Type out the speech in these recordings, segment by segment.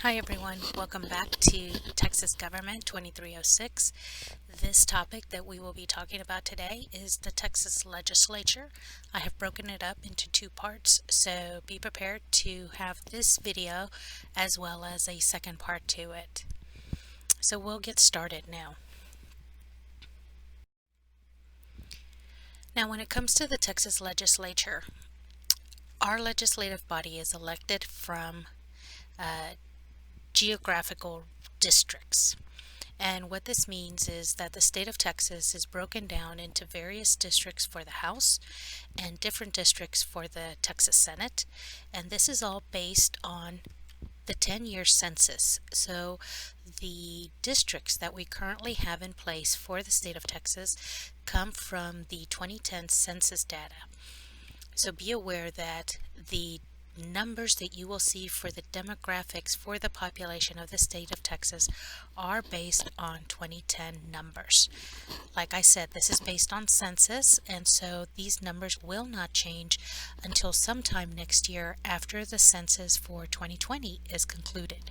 Hi everyone, welcome back to Texas Government 2306. This topic that we will be talking about today is the Texas Legislature. I have broken it up into two parts, so be prepared to have this video as well as a second part to it. So we'll get started now. Now when it comes to the Texas Legislature, our legislative body is elected from geographical districts. And what this means is that the state of Texas is broken down into various districts for the House and different districts for the Texas Senate. And this is all based on the 10-year census. So the districts that we currently have in place for the state of Texas come from the 2010 census data. So be aware that the numbers that you will see for the demographics for the population of the state of Texas are based on 2010 numbers. Like I said, this is based on census, and so these numbers will not change until sometime next year after the census for 2020 is concluded.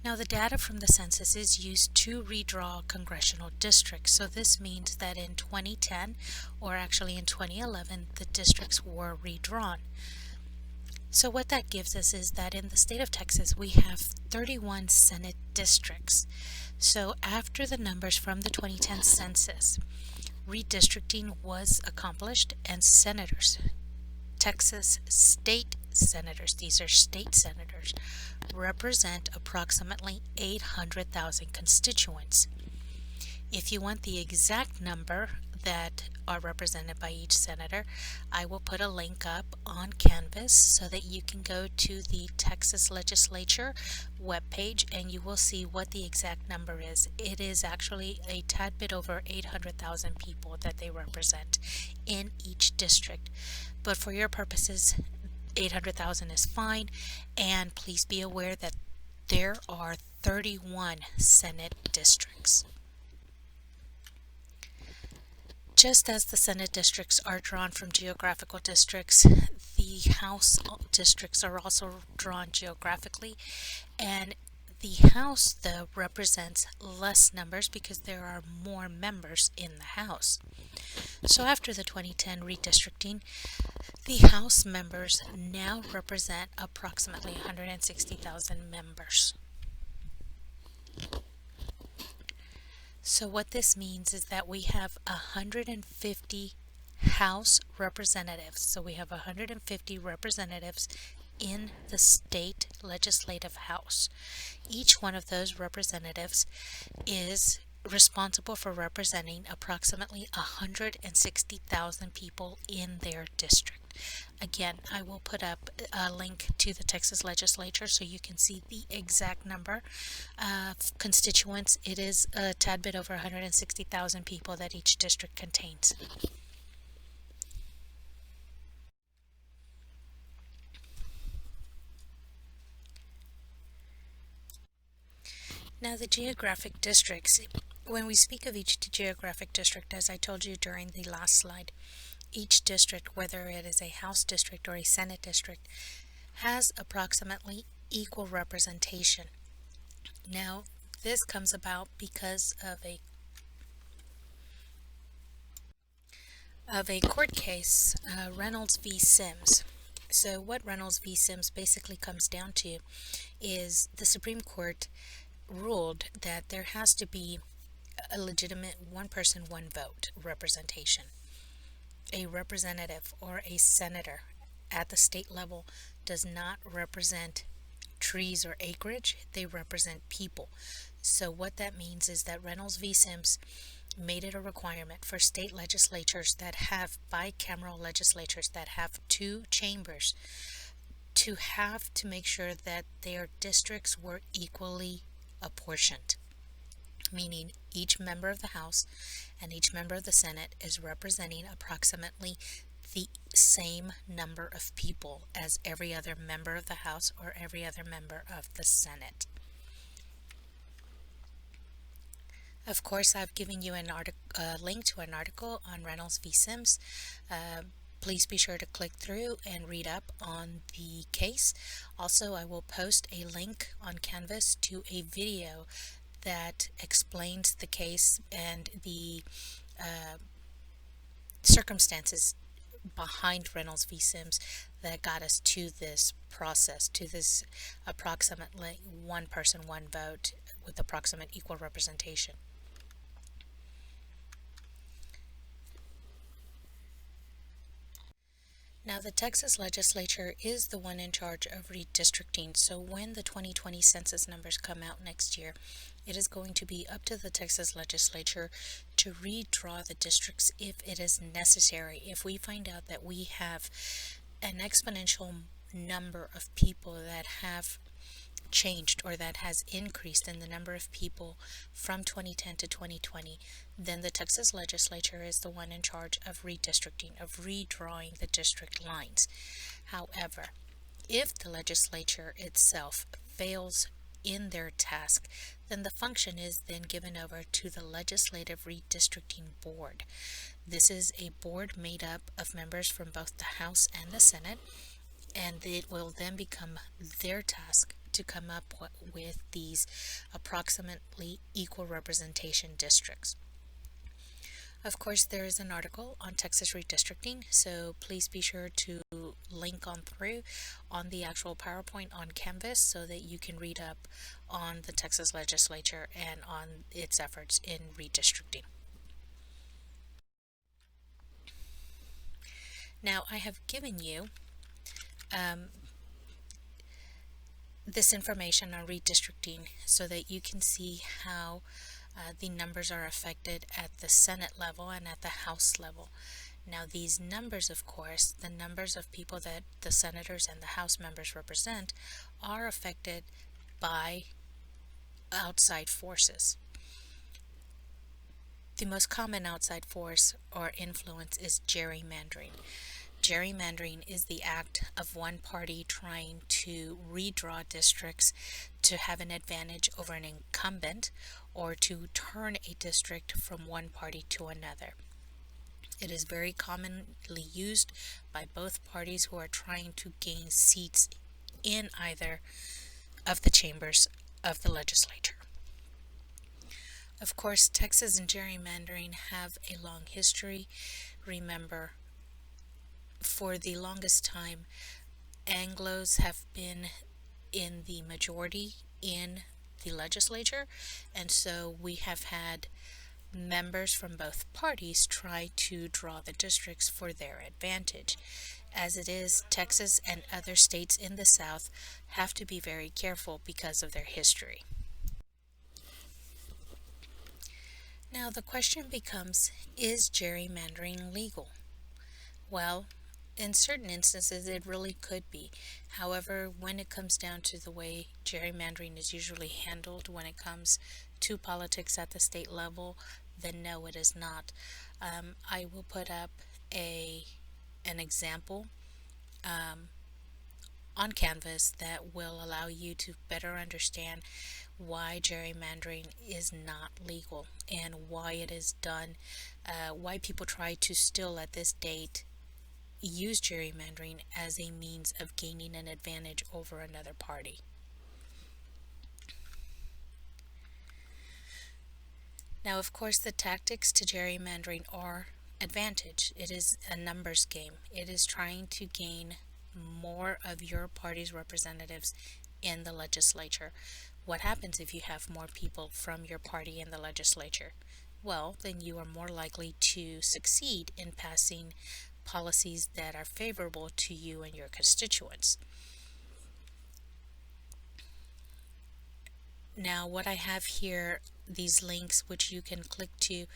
Now the data from the census is used to redraw congressional districts. So this means that in 2010, or actually in 2011, the districts were redrawn. So what that gives us is that in the state of Texas, we have 31 Senate districts. So after the numbers from the 2010 census, redistricting was accomplished and senators, Texas state senators, these are state senators, represent approximately 800,000 constituents. If you want the exact number that are represented by each senator, I will put a link up on Canvas so that you can go to the Texas Legislature webpage and you will see what the exact number is. It is actually a tad bit over 800,000 people that they represent in each district. But for your purposes, 800,000 is fine, and please be aware that there are 31 Senate districts. Just as the Senate districts are drawn from geographical districts, the House districts are also drawn geographically, and the House, though, represents less numbers because there are more members in the House. So after the 2010 redistricting, the House members now represent approximately 160,000 members. So what this means is that we have 150 House representatives. So we have 150 representatives in the state legislative house. Each one of those representatives is responsible for representing approximately 160,000 people in their district. Again, I will put up a link to the Texas Legislature so you can see the exact number of constituents. It is a tad bit over 160,000 people that each district contains. Now the geographic districts, when we speak of each geographic district, as I told you during the last slide, each district, whether it is a House district or a Senate district, has approximately equal representation. Now this comes about because of a court case, Reynolds v. Sims. So what Reynolds v. Sims basically comes down to is the Supreme Court ruled that there has to be a legitimate one person, one vote representation. A representative or a senator at the state level does not represent trees or acreage, they represent people. So what that means is that Reynolds v. Sims made it a requirement for state legislatures that have bicameral legislatures that have two chambers to have to make sure that their districts were equally apportioned, meaning each member of the House and each member of the Senate is representing approximately the same number of people as every other member of the House or every other member of the Senate. Of course, I've given you a link to an article on Reynolds v. Sims. Please be sure to click through and read up on the case. Also, I will post a link on Canvas to a video that explains the case and the circumstances behind Reynolds v. Sims that got us to this process, to this approximately one person, one vote with approximate equal representation. Now, the Texas Legislature is the one in charge of redistricting, so when the 2020 census numbers come out next year, it is going to be up to the Texas Legislature to redraw the districts if it is necessary. If we find out that we have an exponential number of people that have changed or that has increased in the number of people from 2010 to 2020, then the Texas Legislature is the one in charge of redistricting, of redrawing the district lines. However, if the legislature itself fails in their task, then the function is then given over to the Legislative Redistricting Board. This is a board made up of members from both the House and the Senate, and it will then become their task to come up with these approximately equal representation districts. Of course, there is an article on Texas redistricting, so please be sure to link on through on the actual PowerPoint on Canvas so that you can read up on the Texas Legislature and on its efforts in redistricting. Now, I have given you this information on redistricting so that you can see how the numbers are affected at the Senate level and at the House level. Now, these numbers, of course, the numbers of people that the senators and the House members represent, are affected by outside forces. The most common outside force or influence is gerrymandering. Gerrymandering is the act of one party trying to redraw districts to have an advantage over an incumbent or to turn a district from one party to another. It is very commonly used by both parties who are trying to gain seats in either of the chambers of the legislature. Of course, Texas and gerrymandering have a long history. Remember, for the longest time, Anglos have been in the majority in the legislature, and so we have had members from both parties try to draw the districts for their advantage. As it is, Texas and other states in the South have to be very careful because of their history. Now the question becomes, is gerrymandering legal? Well, in certain instances, it really could be. However, when it comes down to the way gerrymandering is usually handled when it comes to politics at the state level, then no, it is not. I will put up an example on Canvas that will allow you to better understand why gerrymandering is not legal and why it is done, why people try to still at this date use gerrymandering as a means of gaining an advantage over another party. Now, of course, the tactics to gerrymandering are advantage. It is a numbers game. It is trying to gain more of your party's representatives in the legislature. What happens if you have more people from your party in the legislature? Well, then you are more likely to succeed in passing policies that are favorable to you and your constituents. Now, what I have here, these links which you can click to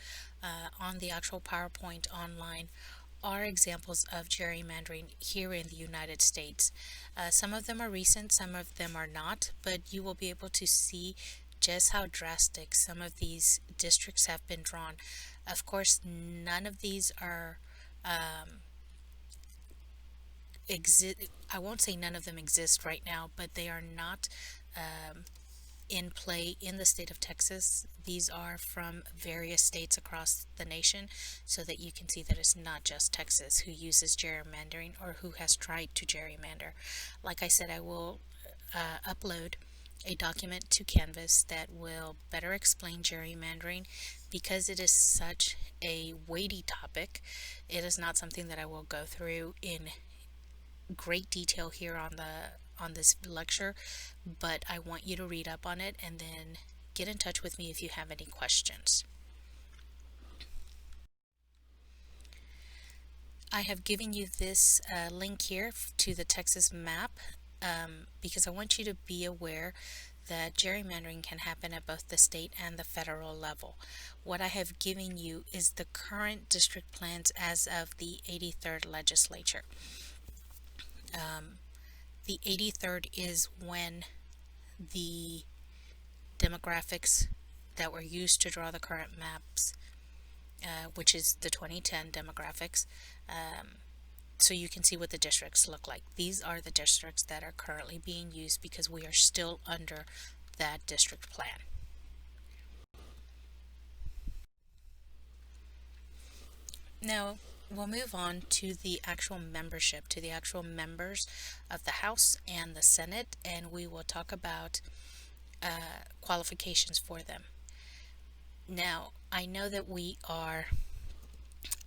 on the actual PowerPoint online, are examples of gerrymandering here in the United States. Some of them are recent, some of them are not, but you will be able to see just how drastic some of these districts have been drawn. Of course, none of these are I won't say none of them exist right now, but they are not in play in the state of Texas. These are from various states across the nation, so that you can see that it's not just Texas who uses gerrymandering or who has tried to gerrymander. Like I said, I will upload a document to Canvas that will better explain gerrymandering. Because it is such a weighty topic, it is not something that I will go through in great detail here on this lecture, but I want you to read up on it and then get in touch with me if you have any questions. I have given you this link here to the Texas map because I want you to be aware that gerrymandering can happen at both the state and the federal level. What I have given you is the current district plans as of the 83rd legislature. The 83rd is when the demographics that were used to draw the current maps, which is the 2010 demographics, so you can see what the districts look like. These are the districts that are currently being used because we are still under that district plan. Now we'll move on to the actual membership, to the actual members of the House and the Senate, and we will talk about qualifications for them. Now, I know that we are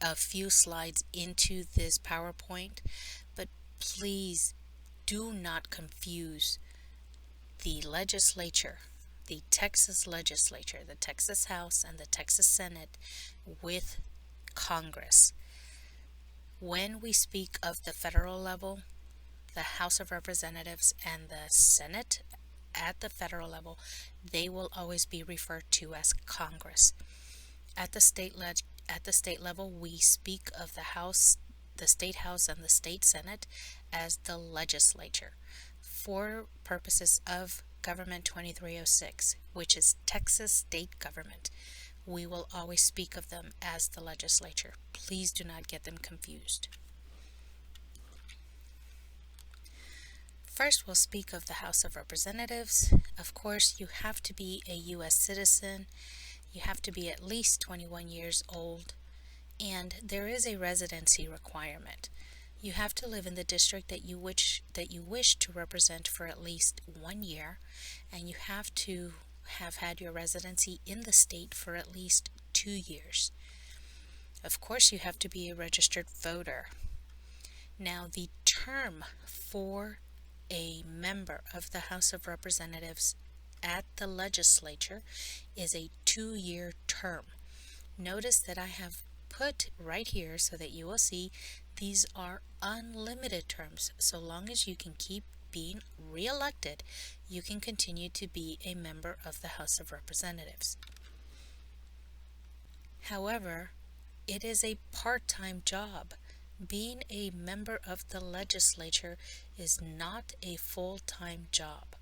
a few slides into this PowerPoint, but please do not confuse the legislature, the Texas Legislature, the Texas House and the Texas Senate with Congress. When we speak of the federal level, the House of Representatives and the Senate at the federal level, they will always be referred to as Congress. At the state level, we speak of the House, the State House and the State Senate as the legislature. For purposes of Government 2306, which is Texas state government, we will always speak of them as the legislature. Please do not get them confused. First, we'll speak of the House of Representatives. Of course, you have to be a U.S. citizen. You have to be at least 21 years old, and there is a residency requirement. You have to live in the district that you wish to represent for at least 1 year, and you have to have had your residency in the state for at least 2 years. Of course, you have to be a registered voter. Now, the term for a member of the House of Representatives at the legislature is a 2-year term. Notice that I have put right here so that you will see these are unlimited terms. So long as you can keep being re-elected, you can continue to be a member of the House of Representatives. However, it is a part-time job. Being a member of the legislature is not a full-time job.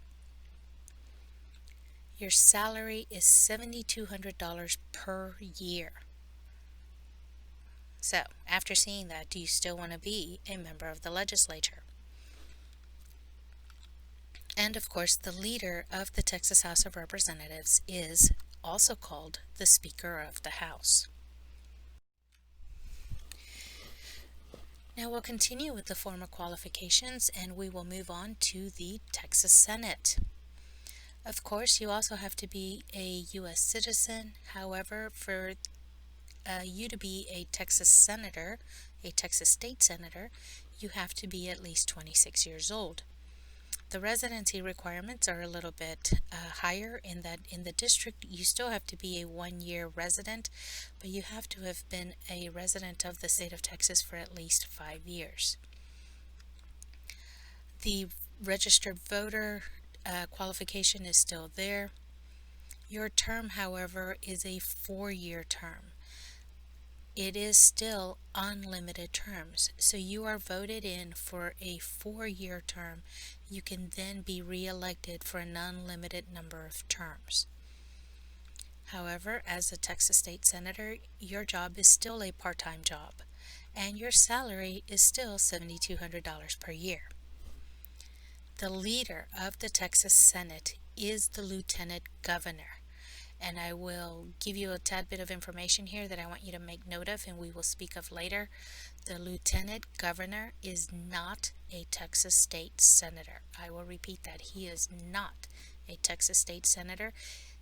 Your salary is $7,200 per year. So, after seeing that, do you still want to be a member of the legislature? And of course, the leader of the Texas House of Representatives is also called the Speaker of the House. Now we'll continue with the formal qualifications and we will move on to the Texas Senate. Of course, you also have to be a U.S. citizen. However, for you to be a Texas senator, a Texas state senator, you have to be at least 26 years old. The residency requirements are a little bit higher in that in the district you still have to be a 1-year resident, but you have to have been a resident of the state of Texas for at least 5 years. The registered voter qualification is still there. Your term, however, is a 4-year term. It is still unlimited terms, so you are voted in for a 4-year term. You can then be re-elected for an unlimited number of terms. However, as a Texas State Senator, your job is still a part-time job, and your salary is still $7,200 per year. The leader of the Texas Senate is the Lieutenant Governor. And I will give you a tad bit of information here that I want you to make note of and we will speak of later. The Lieutenant Governor is not a Texas State Senator. I will repeat that. He is not a Texas State Senator.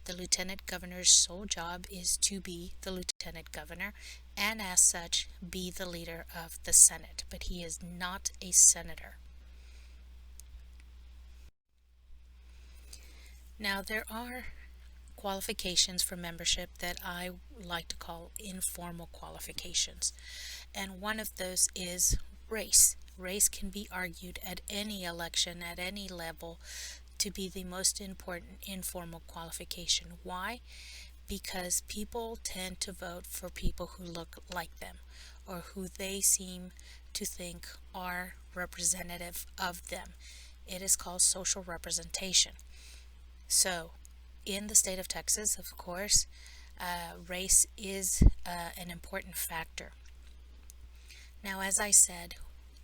The Lieutenant Governor's sole job is to be the Lieutenant Governor and as such be the leader of the Senate, but he is not a senator. Now there are qualifications for membership that I like to call informal qualifications, and one of those is race. Race can be argued at any election at any level to be the most important informal qualification. Why? Because people tend to vote for people who look like them or who they seem to think are representative of them. It is called social representation. So in the state of Texas, of course, race is an important factor. Now, as I said,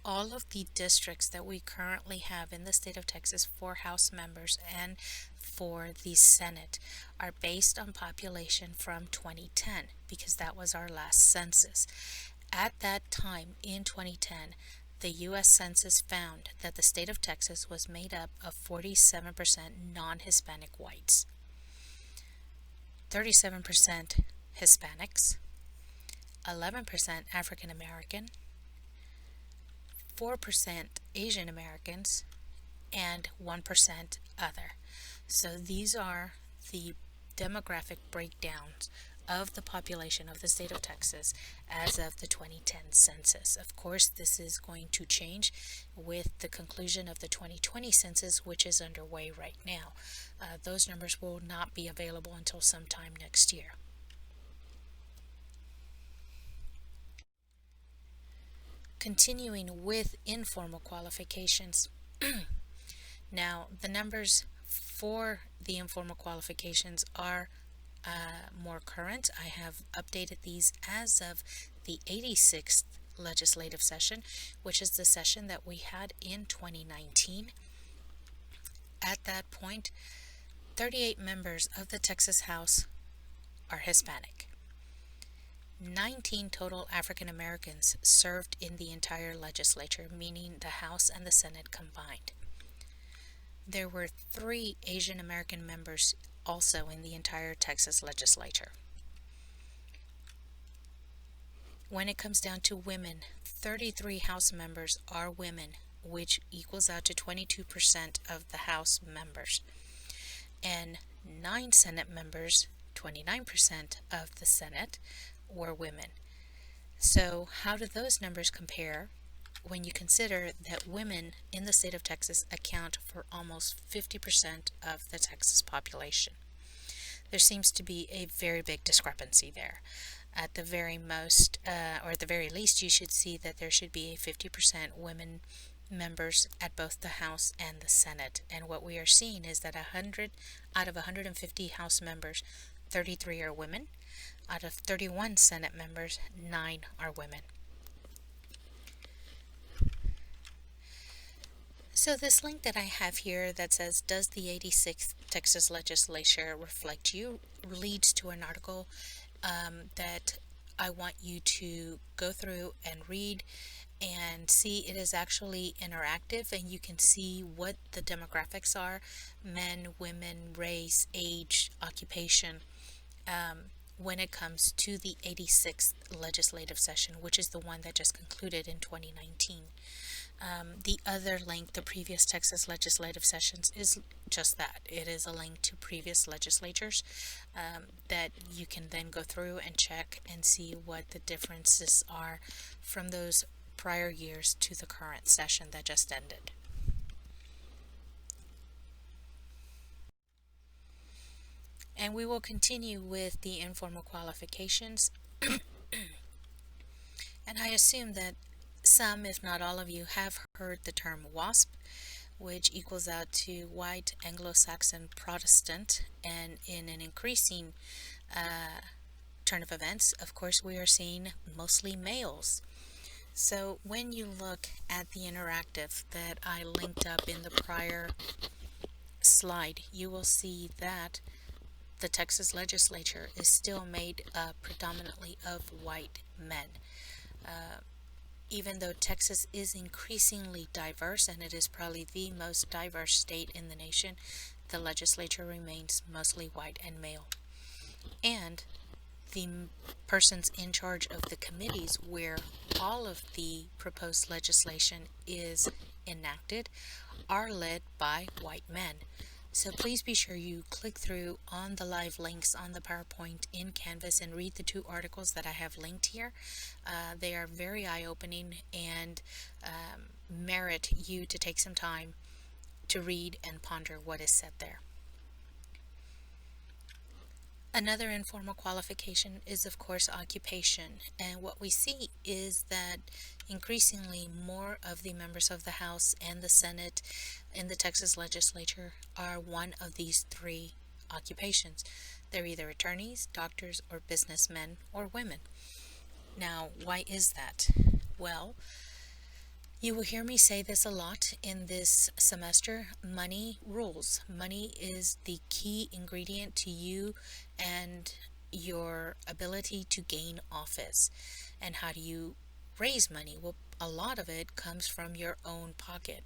all of the districts that we currently have in the state of Texas for House members and for the Senate are based on population from 2010 because that was our last census. At that time, in 2010, the U.S. Census found that the state of Texas was made up of 47% non-Hispanic whites, 37% Hispanics, 11% African American, 4% Asian Americans, and 1% other. So these are the demographic breakdowns of the population of the state of Texas as of the 2010 census. Of course, this is going to change with the conclusion of the 2020 census, which is underway right now. Those numbers will not be available until sometime next year. Continuing with informal qualifications. Now, the numbers for the informal qualifications are more current. I have updated these as of the 86th legislative session, which is the session that we had in 2019. At that point, 38 members of the Texas House are Hispanic. 19 total African Americans served in the entire legislature, meaning the House and the Senate combined. There were 3 Asian American members also in the entire Texas legislature. When it comes down to women, 33 House members are women, which equals out to 22% of the House members. And 9 Senate members, 29% of the Senate, were women. So how do those numbers compare when you consider that women in the state of Texas account for almost 50% of the Texas population? There seems to be a very big discrepancy there. At the very most, or at the very least, you should see that there should be a 50% women members at both the House and the Senate. And what we are seeing is that 100 out of 150 House members, 33 are women. Out of 31 Senate members, 9 are women. So this link that I have here that says, does the 86th Texas Legislature reflect you, leads to an article that I want you to go through and read and see. It is actually interactive and you can see what the demographics are: men, women, race, age, occupation, when it comes to the 86th legislative session, which is the one that just concluded in 2019. The other link, the previous Texas legislative sessions, is just that. It is a link to previous legislatures that you can then go through and check and see what the differences are from those prior years to the current session that just ended. And we will continue with the informal qualifications. And I assume that some, if not all of you, have heard the term WASP, which equals out to White Anglo-Saxon Protestant, and in an increasing turn of events, of course, we are seeing mostly males. So when you look at the interactive that I linked up in the prior slide, you will see that the Texas Legislature is still made up predominantly of white men. Even though Texas is increasingly diverse, and it is probably the most diverse state in the nation, the legislature remains mostly white and male. And the persons in charge of the committees where all of the proposed legislation is enacted are led by white men. So please be sure you click through on the live links on the PowerPoint in Canvas and read the 2 articles that I have linked here. They are very eye-opening and merit you to take some time to read and ponder what is said there. Another informal qualification is, of course, occupation, and what we see is that increasingly more of the members of the House and the Senate in the Texas Legislature are one of these 3 occupations. They're either attorneys, doctors, or businessmen or women. Now, why is that? Well, you will hear me say this a lot in this semester. Money rules. Money is the key ingredient to you and your ability to gain office. And how do you raise money? Well, a lot of it comes from your own pocket.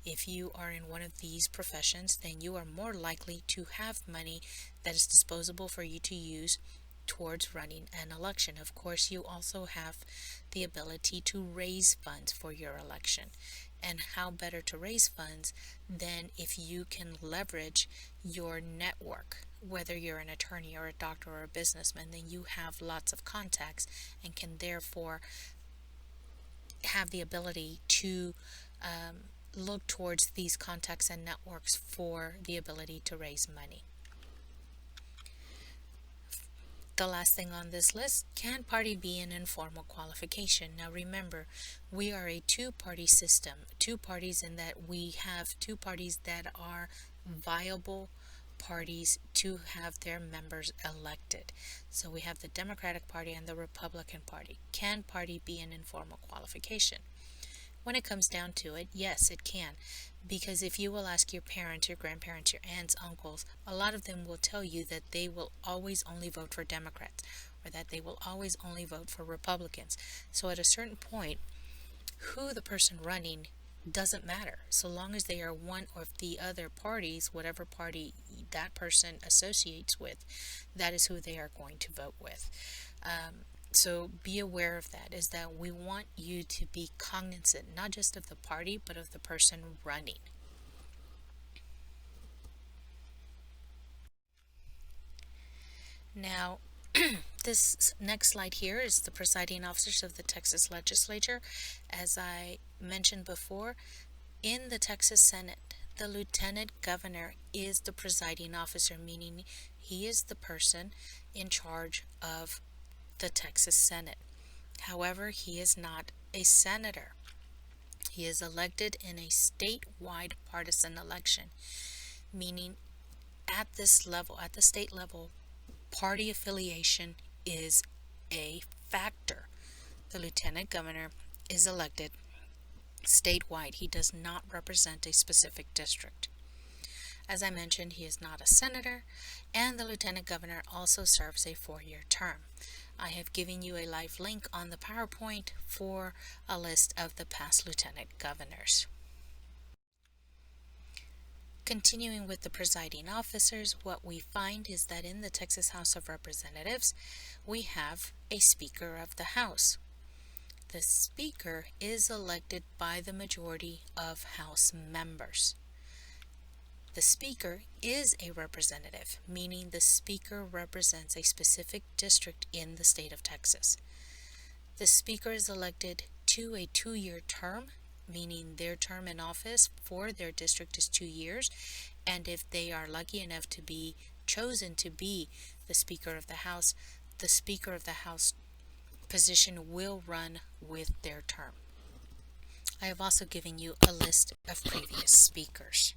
If you are in one of these professions, then you are more likely to have money that is disposable for you to use towards running an election. Of course, you also have the ability to raise funds for your election. And how better to raise funds than if you can leverage your network? Whether you're an attorney or a doctor or a businessman, then you have lots of contacts and can therefore have the ability to look towards these contacts and networks for the ability to raise money. The last thing on this list, can party be an informal qualification? Now remember, we are a 2-party system. 2 parties in that we have 2 parties that are viable parties to have their members elected. So we have the Democratic Party and the Republican Party. Can party be an informal qualification? When it comes down to it, yes, it can. Because if you will ask your parents, your grandparents, your aunts, uncles, a lot of them will tell you that they will always only vote for Democrats, or that they will always only vote for Republicans. So at a certain point, who the person running doesn't matter. So long as they are one of the other parties, whatever party that person associates with, that is who they are going to vote with. So be aware of that, is that we want you to be cognizant not just of the party, but of the person running. Now, this next slide here is the presiding officers of the Texas Legislature. As I mentioned before, in the Texas Senate, the Lieutenant Governor is the presiding officer, meaning he is the person in charge of the Texas Senate. However, he is not a senator. He is elected in a statewide partisan election, meaning at this level, at the state level, party affiliation is a factor. The Lieutenant Governor is elected statewide. He does not represent a specific district. As I mentioned, he is not a senator, and the Lieutenant Governor also serves a 4-year term. I have given you a live link on the PowerPoint for a list of the past Lieutenant Governors. Continuing with the presiding officers, what we find is that in the Texas House of Representatives, we have a Speaker of the House. The Speaker is elected by the majority of House members. The Speaker is a representative, meaning the Speaker represents a specific district in the state of Texas. The Speaker is elected to a 2-year term, meaning their term in office for their district is 2 years, and if they are lucky enough to be chosen to be the Speaker of the House position will run with their term. I have also given you a list of previous speakers.